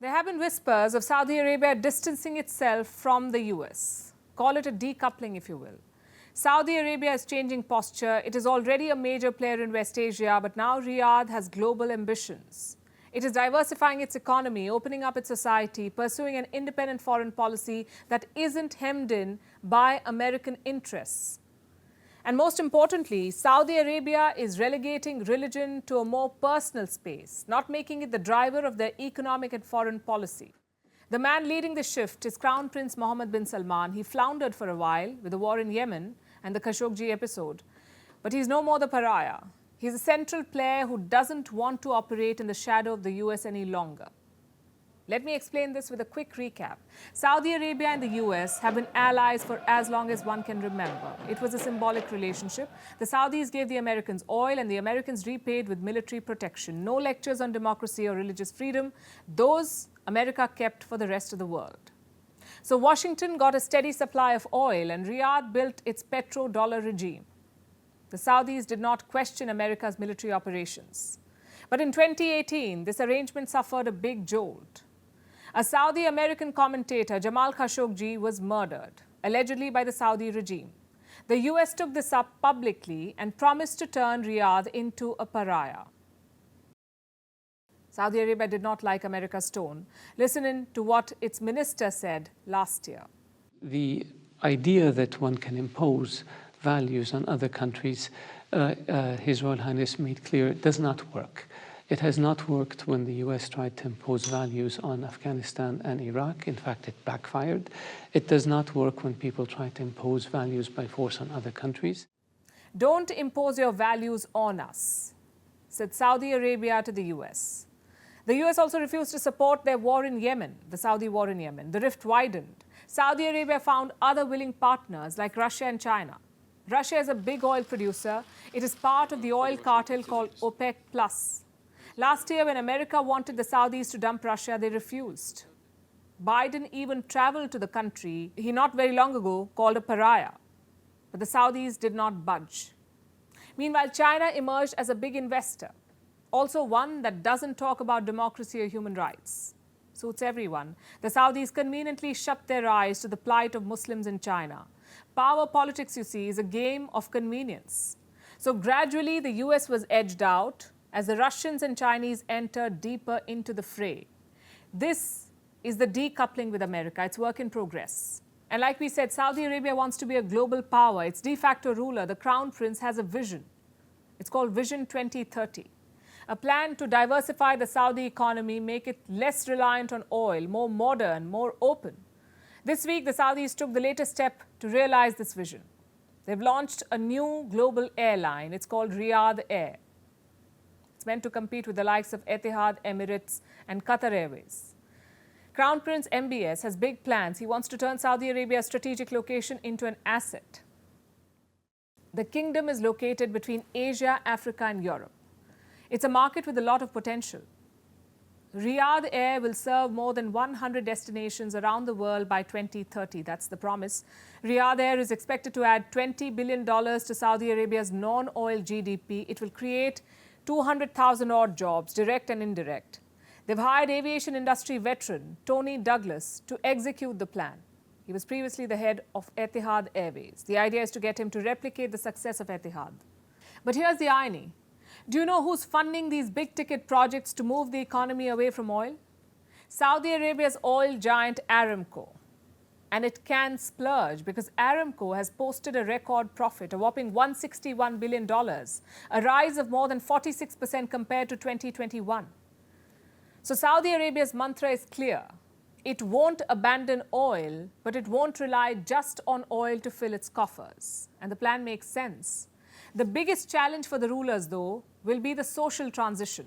There have been whispers of Saudi Arabia distancing itself from the US. Call it a decoupling, if you will. Saudi Arabia is changing posture. It is already a major player in West Asia, but now Riyadh has global ambitions. It is diversifying its economy, opening up its society, pursuing an independent foreign policy that isn't hemmed in by American interests. And most importantly, Saudi Arabia is relegating religion to a more personal space, not making it the driver of their economic and foreign policy. The man leading the shift is Crown Prince Mohammed bin Salman. He floundered for a while with the war in Yemen and the Khashoggi episode. But he's no more the pariah. He's a central player who doesn't want to operate in the shadow of the US any longer. Let me explain this with a quick recap. Saudi Arabia and the US have been allies for as long as one can remember. It was a symbolic relationship. The Saudis gave the Americans oil and the Americans repaid with military protection. No lectures on democracy or religious freedom. Those America kept for the rest of the world. So Washington got a steady supply of oil and Riyadh built its petrodollar regime. The Saudis did not question America's military operations. But in 2018, this arrangement suffered a big jolt. A Saudi-American commentator, Jamal Khashoggi, was murdered, allegedly by the Saudi regime. The US took this up publicly and promised to turn Riyadh into a pariah. Saudi Arabia did not like America's tone. Listen in to what its minister said last year. The idea that one can impose values on other countries, His Royal Highness made clear, does not work. It has not worked when the US tried to impose values on Afghanistan and Iraq. In fact, it backfired. It does not work when people try to impose values by force on other countries. Don't impose your values on us, said Saudi Arabia to the US. The US also refused to support their war in Yemen, the Saudi war in Yemen. The rift widened. Saudi Arabia found other willing partners like Russia and China. Russia is a big oil producer. It is part of the oil cartel called OPEC+. Last year, when America wanted the Saudis to dump Russia, they refused. Biden even traveled to the country he not very long ago called a pariah. But the Saudis did not budge. Meanwhile, China emerged as a big investor, also one that doesn't talk about democracy or human rights. Suits everyone. The Saudis conveniently shut their eyes to the plight of Muslims in China. Power politics, you see, is a game of convenience. So gradually, the US was edged out as the Russians and Chinese entered deeper into the fray. This is the decoupling with America. It's work in progress. And like we said, Saudi Arabia wants to be a global power. Its de facto ruler, the Crown Prince, has a vision. It's called Vision 2030. A plan to diversify the Saudi economy, make it less reliant on oil, more modern, more open. This week, the Saudis took the latest step to realize this vision. They've launched a new global airline. It's called Riyadh Air. It's meant to compete with the likes of Etihad, Emirates, and Qatar Airways. Crown Prince MBS has big plans. He wants to turn Saudi Arabia's strategic location into an asset. The kingdom is located between Asia, Africa, and Europe. It's a market with a lot of potential. Riyadh Air will serve more than 100 destinations around the world by 2030. That's the promise. Riyadh Air is expected to add $20 billion to Saudi Arabia's non-oil GDP. It will create 200,000 odd jobs, direct and indirect. They've hired aviation industry veteran Tony Douglas to execute the plan. He was previously the head of Etihad Airways. The idea is to get him to replicate the success of Etihad. But here's the irony. Do you know who's funding these big-ticket projects to move the economy away from oil? Saudi Arabia's oil giant Aramco. And it can splurge because Aramco has posted a record profit, a whopping $161 billion, a rise of more than 46% compared to 2021. So Saudi Arabia's mantra is clear. It won't abandon oil, but it won't rely just on oil to fill its coffers. And the plan makes sense. The biggest challenge for the rulers, though, will be the social transition.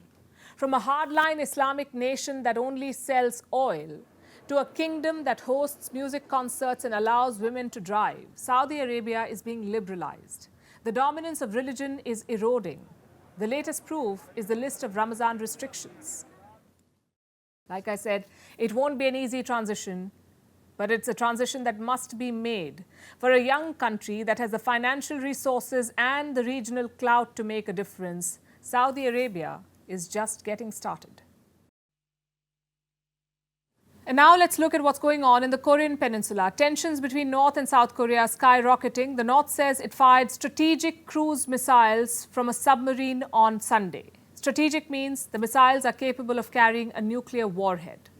From a hardline Islamic nation that only sells oil to a kingdom that hosts music concerts and allows women to drive, Saudi Arabia is being liberalized. The dominance of religion is eroding. The latest proof is the list of Ramadan restrictions. Like I said, it won't be an easy transition, but it's a transition that must be made for a young country that has the financial resources and the regional clout to make a difference. Saudi Arabia is just getting started. And now let's look at what's going on in the Korean Peninsula. Tensions between North and South Korea are skyrocketing. The North says it fired strategic cruise missiles from a submarine on Sunday. Strategic means the missiles are capable of carrying a nuclear warhead.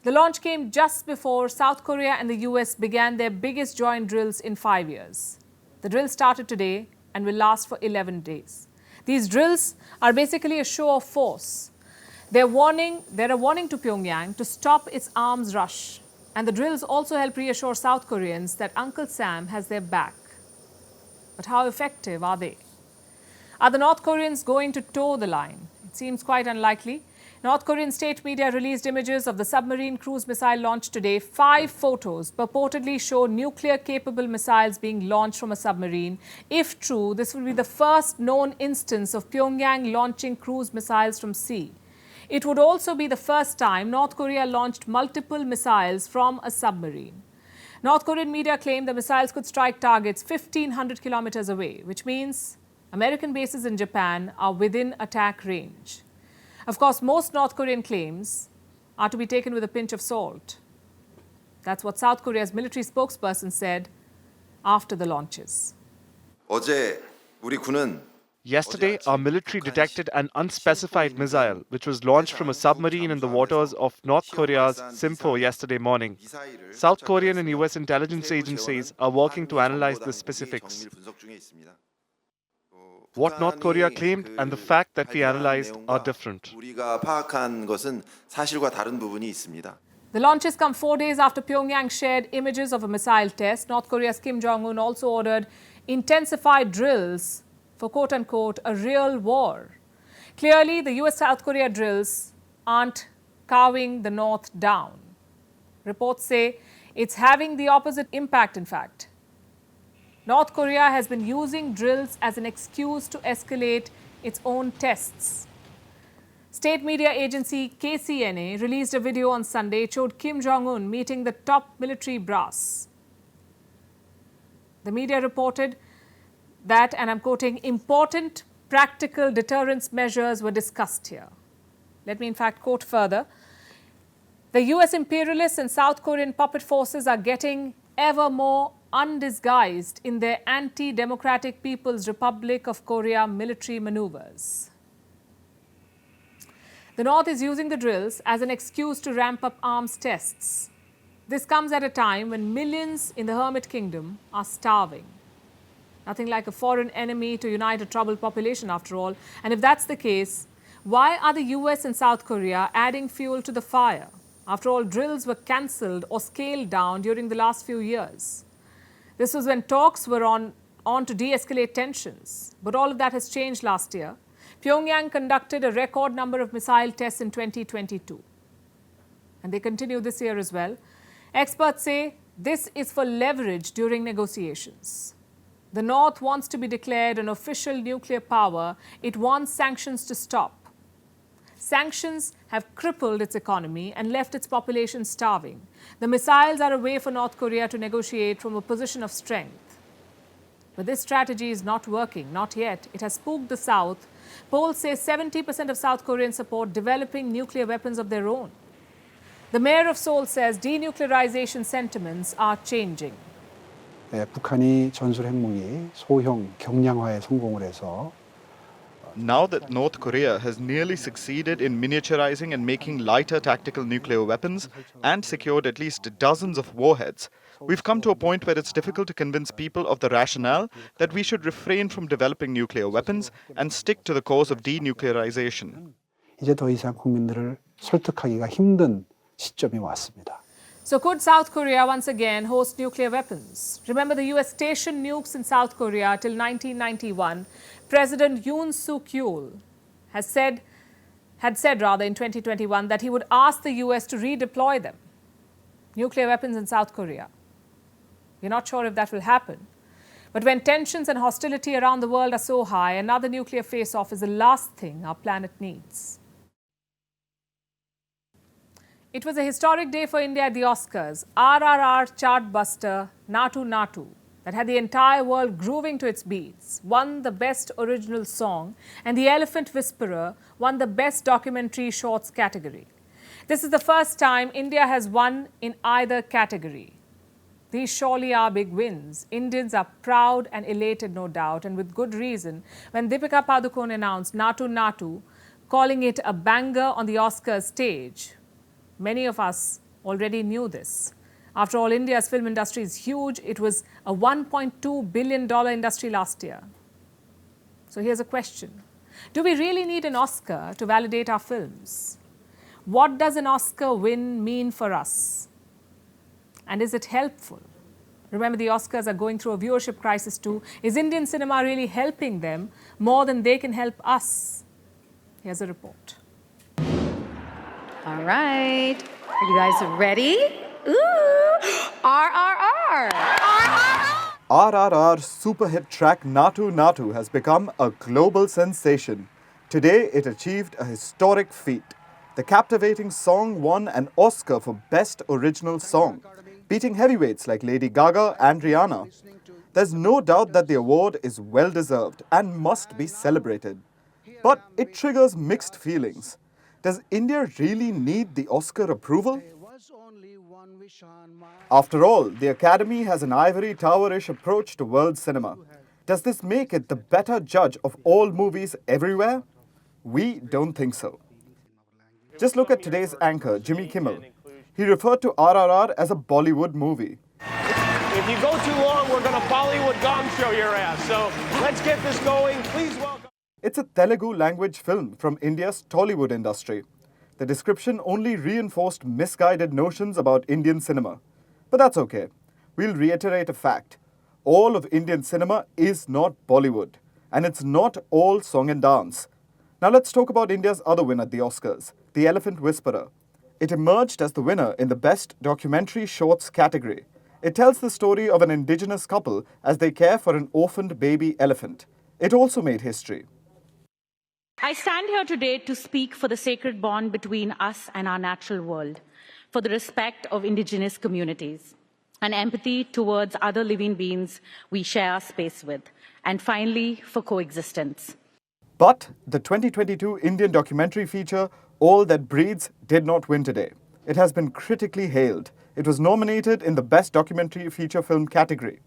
The launch came just before South Korea and the U.S. began their biggest joint drills in 5 years. The drill started today and will last for 11 days. These drills are basically a show of force. They're a warning to Pyongyang to stop its arms rush. And the drills also help reassure South Koreans that Uncle Sam has their back. But how effective are they? Are the North Koreans going to toe the line? It seems quite unlikely. North Korean state media released images of the submarine cruise missile launched today. 5 photos purportedly show nuclear-capable missiles being launched from a submarine. If true, this will be the first known instance of Pyongyang launching cruise missiles from sea. It would also be the first time North Korea launched multiple missiles from a submarine. North Korean media claim the missiles could strike targets 1,500 kilometers away, which means American bases in Japan are within attack range. Of course, most North Korean claims are to be taken with a pinch of salt. That's what South Korea's military spokesperson said after the launches. Yesterday, our military detected an unspecified missile which was launched from a submarine in the waters of North Korea's Simpo yesterday morning. South Korean and U.S. intelligence agencies are working to analyze the specifics. What North Korea claimed and the fact that we analyzed are different. The launches come 4 days after Pyongyang shared images of a missile test. North Korea's Kim Jong-un also ordered intensified drills for quote-unquote a real war. Clearly, the U.S.-South Korea drills aren't cowing the North down. Reports say it's having the opposite impact, in fact. North Korea has been using drills as an excuse to escalate its own tests. State media agency KCNA released a video on Sunday. It showed Kim Jong-un meeting the top military brass. The media reported that, and I'm quoting, important practical deterrence measures were discussed here. Let me in fact quote further. The US imperialists and South Korean puppet forces are getting ever more undisguised in their anti-democratic People's Republic of Korea military maneuvers. The North is using the drills as an excuse to ramp up arms tests. This comes at a time when millions in the Hermit Kingdom are starving. Nothing like a foreign enemy to unite a troubled population, after all. And if that's the case, why are the US and South Korea adding fuel to the fire? After all, drills were cancelled or scaled down during the last few years. This was when talks were on to de-escalate tensions. But all of that has changed last year. Pyongyang conducted a record number of missile tests in 2022. And they continue this year as well. Experts say this is for leverage during negotiations. The North wants to be declared an official nuclear power. It wants sanctions to stop. Sanctions have crippled its economy and left its population starving. The missiles are a way for North Korea to negotiate from a position of strength. But this strategy is not working, not yet. It has spooked the South. Polls say 70% of South Koreans support developing nuclear weapons of their own. The mayor of Seoul says denuclearization sentiments are changing. 북한이 전술 핵무기 소형 경량화에 성공을 해서 Now that North Korea has nearly succeeded in miniaturizing and making lighter tactical nuclear weapons and secured at least dozens of warheads, we've come to a point where it's difficult to convince people of the rationale that we should refrain from developing nuclear weapons and stick to the course of denuclearization. 이제 더 이상 국민들을 설득하기가 힘든 시점이 왔습니다. So could South Korea once again host nuclear weapons? Remember, the US stationed nukes in South Korea till 1991. President Yoon Suk-yeol had said in 2021 that he would ask the US to redeploy them. Nuclear weapons in South Korea. We're not sure if that will happen. But when tensions and hostility around the world are so high, another nuclear face-off is the last thing our planet needs. It was a historic day for India at the Oscars. RRR chartbuster Natu Natu, that had the entire world grooving to its beats, won the Best Original Song, and The Elephant Whisperer won the Best Documentary Shorts category. This is the first time India has won in either category. These surely are big wins. Indians are proud and elated, no doubt, and with good reason, when Deepika Padukone announced Natu Natu, calling it a banger on the Oscars stage. Many of us already knew this. After all, India's film industry is huge. It was a $1.2 billion industry last year. So here's a question. Do we really need an Oscar to validate our films? What does an Oscar win mean for us? And is it helpful? Remember, the Oscars are going through a viewership crisis too. Is Indian cinema really helping them more than they can help us? Here's a report. All right. Are you guys ready? Ooh! RRR! RRR! RRR super hit track Natu Natu has become a global sensation. Today, it achieved a historic feat. The captivating song won an Oscar for Best Original Song, beating heavyweights like Lady Gaga and Rihanna. There's no doubt that the award is well-deserved and must be celebrated. But it triggers mixed feelings. Does India really need the Oscar approval? After all, the Academy has an ivory tower-ish approach to world cinema. Does this make it the better judge of all movies everywhere? We don't think so. Just look at today's anchor, Jimmy Kimmel. He referred to RRR as a Bollywood movie. If you go too long, we're going to Bollywood gong show your ass. So let's get this going. Please welcome. It's a Telugu language film from India's Tollywood industry. The description only reinforced misguided notions about Indian cinema. But that's okay. We'll reiterate a fact. All of Indian cinema is not Bollywood. And it's not all song and dance. Now let's talk about India's other win at the Oscars, The Elephant Whisperer. It emerged as the winner in the Best Documentary Shorts category. It tells the story of an indigenous couple as they care for an orphaned baby elephant. It also made history. I stand here today to speak for the sacred bond between us and our natural world, for the respect of indigenous communities, and empathy towards other living beings we share our space with, and finally, for coexistence. But the 2022 Indian documentary feature, All That Breathes, did not win today. It has been critically hailed. It was nominated in the Best Documentary Feature Film category.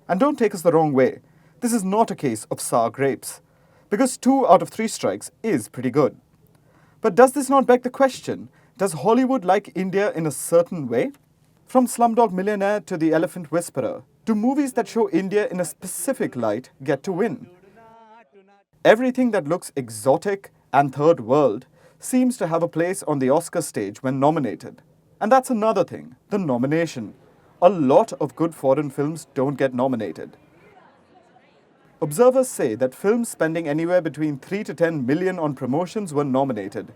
And don't take us the wrong way. This is not a case of sour grapes. Because 2 out of 3 strikes is pretty good. But does this not beg the question, does Hollywood like India in a certain way? From Slumdog Millionaire to The Elephant Whisperer, do movies that show India in a specific light get to win? Everything that looks exotic and third world seems to have a place on the Oscar stage when nominated. And that's another thing, the nomination. A lot of good foreign films don't get nominated. Observers say that films spending anywhere between 3 to 10 million on promotions were nominated.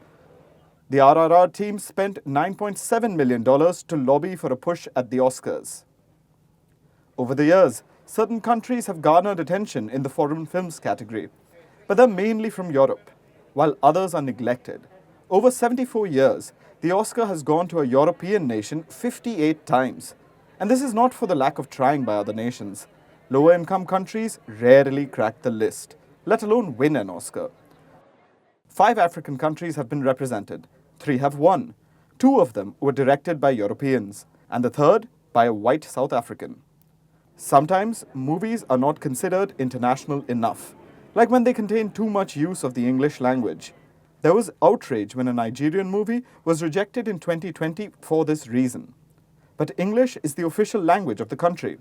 The RRR team spent $9.7 million to lobby for a push at the Oscars. Over the years, certain countries have garnered attention in the foreign films category, but they're mainly from Europe, while others are neglected. Over 74 years, the Oscar has gone to a European nation 58 times. And this is not for the lack of trying by other nations. Lower-income countries rarely crack the list, let alone win an Oscar. 5 African countries have been represented. 3 have won. 2 of them were directed by Europeans, and the third by a white South African. Sometimes, movies are not considered international enough, like when they contain too much use of the English language. There was outrage when a Nigerian movie was rejected in 2020 for this reason. But English is the official language of the country.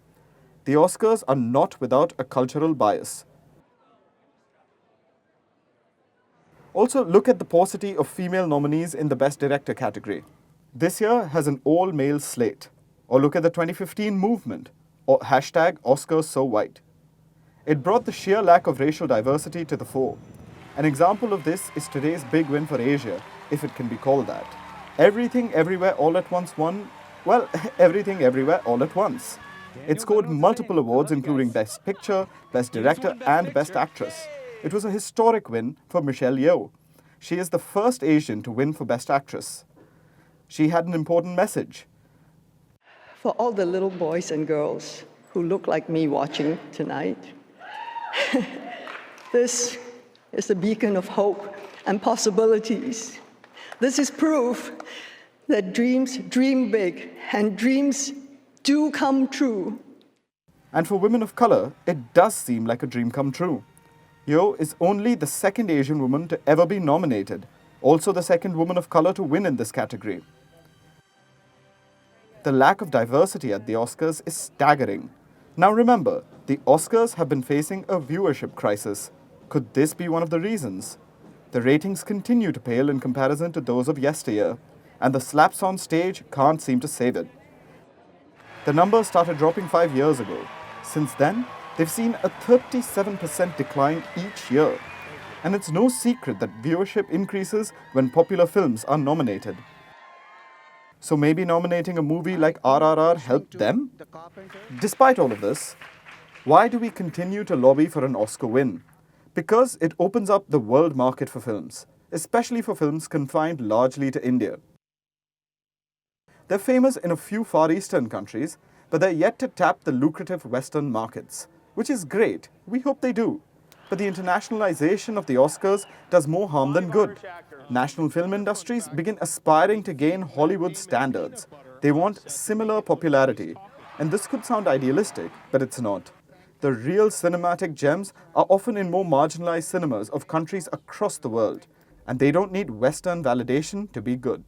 The Oscars are not without a cultural bias. Also, look at the paucity of female nominees in the Best Director category. This year has an all-male slate. Or look at the 2015 movement, or #OscarsSoWhite. It brought the sheer lack of racial diversity to the fore. An example of this is today's big win for Asia, if it can be called that. Everything Everywhere All at Once won, well, Everything Everywhere All at Once. It scored multiple awards including Best Picture, Best Director and Best Actress. It was a historic win for Michelle Yeoh. She is the first Asian to win for Best Actress. She had an important message. For all the little boys and girls who look like me watching tonight, this is a beacon of hope and possibilities. This is proof that dreams dream big and dreams do come true. And for women of color, it does seem like a dream come true. Yeoh is only the second Asian woman to ever be nominated, also the second woman of color to win in this category. The lack of diversity at the Oscars is staggering. Now remember, the Oscars have been facing a viewership crisis. Could this be one of the reasons? The ratings continue to pale in comparison to those of yesteryear, and the slaps on stage can't seem to save it. The numbers started dropping 5 years ago. Since then, they've seen a 37% decline each year. And it's no secret that viewership increases when popular films are nominated. So maybe nominating a movie like RRR helped them? Despite all of this, why do we continue to lobby for an Oscar win? Because it opens up the world market for films, especially for films confined largely to India. They're famous in a few Far Eastern countries, but they're yet to tap the lucrative Western markets, which is great. We hope they do. But the internationalization of the Oscars does more harm than good. National film industries begin aspiring to gain Hollywood standards. They want similar popularity. And this could sound idealistic, but it's not. The real cinematic gems are often in more marginalized cinemas of countries across the world, and they don't need Western validation to be good.